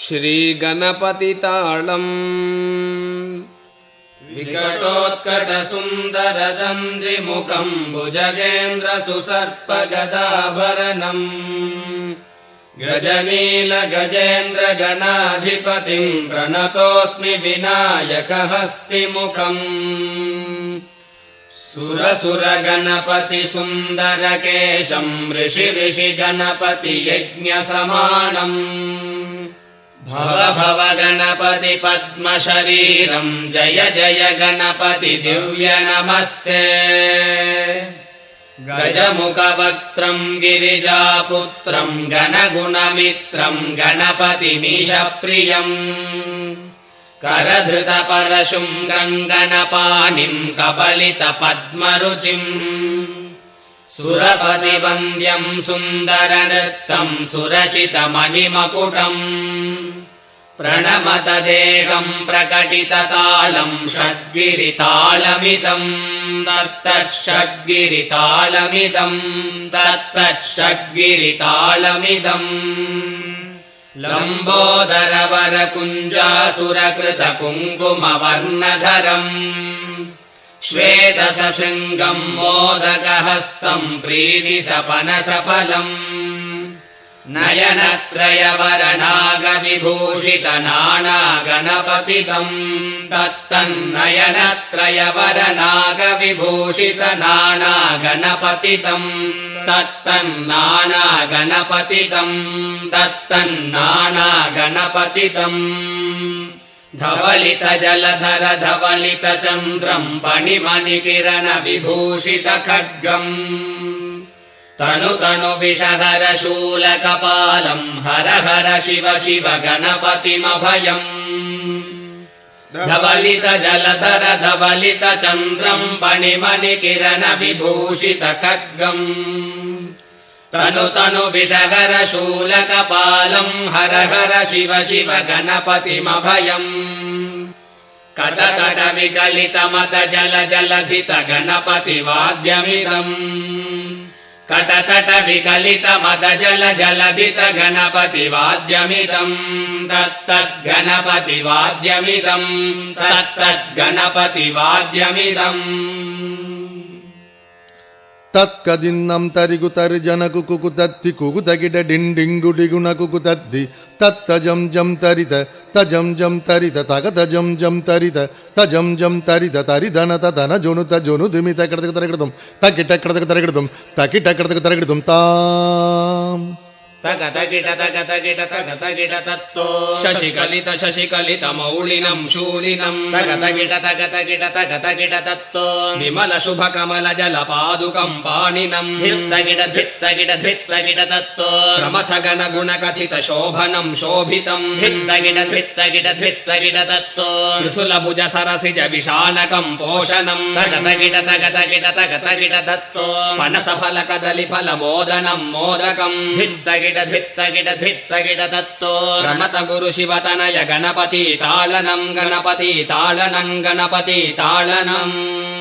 श्रीगणपतिताळम् विकटोत्कटसुन्दरदन्दिमुखम् भुजगेन्द्रसुसर्पगदाभरणम् गजनीलगजेन्द्रगणाधिपतिम् प्रणतोऽस्मि विनायकहस्तिमुखम् सुरसुरगणपतिसुन्दरकेशम् ऋषिगणपतियज्ञसमानम् भव गणपति पद्मशरीरम् जय जय गणपति दिव्य नमस्ते गजमुखवक्त्रम् गिरिजापुत्रम् गणगुणमित्रम् गणपतिमीशप्रियम् करधृतपरशुङ्गम् गणपानिम् कबलितपद्मरुचिम् सुरपतिवन्द्यम् सुन्दरनृत्तम् सुरचितमणिमकुटम् प्रणमत देहम् प्रकटिततालम् षड्गिरितालमिदम् तत्तच्छड्गिरितालमिदम् लम्बोदरवरकुञ्जासुरकृतकुङ्कुमवर्णधरम् श्वेतसशृङ्गम् मोदकहस्तम् प्रीतिसपनसफलम् नयनत्रयवरनागविभूषितनानागणपतितम् तत्तन्नानागणपतितम् धवलित जलधर धवलित चन्द्रम् पणिमणिकिरण विभूषित खड्गम् तनु तनु विषहर शूलकपालम् हर हर शिव शिव गणपतिमभयम् धवलित जलधर धवलित चन्द्रम् पणिमणिकिरण विभूषित खड्गम् तनु तनु विषहर शूलकपालम् हर हर शिव शिव गणपतिमभयम् कटकट विगलित मद जल जलधित गणपतिवाद्यमिदम् कटकट विगलित मद जल जलधित गणपतिवाद्यमिदम् तत्तद्गणपतिवाद्यमिदम् तत्कदिन्नं तरिगुतर्जनकु कुकुतत्ति कुकुतगिड डिण्डिङ्गुडिगुणकु कुतद्दि तत्तजं जं तरित तजं जं तरित तगतजं जं तरित तजं जं तरित तरिधन तदन जोनुत जोनुदिमि तकिटकतरकिटुं तकिटकतरकिटुं तकिटकतरकिटुं ताम् तगतगिट तत्तो शशिकलित शशिकलित मौलिनम् शूलिनम् तगतगिट तत्तो विमल शुभ कमल जल पादुकम् पाणिनम् धित्तगिट तत्तो प्रमथ गण गुण कथित शोभनम् शोभितम् धित्तगिट तत्तो पृथुल भुज सरसिज विशानकम् पोषणम् तगतगिट तत्तो पनस फल कदलि फल मोदनम् मोदकम् धित्तगिट तत्तो रमत गुरु शिवतनय गणपति तालनम्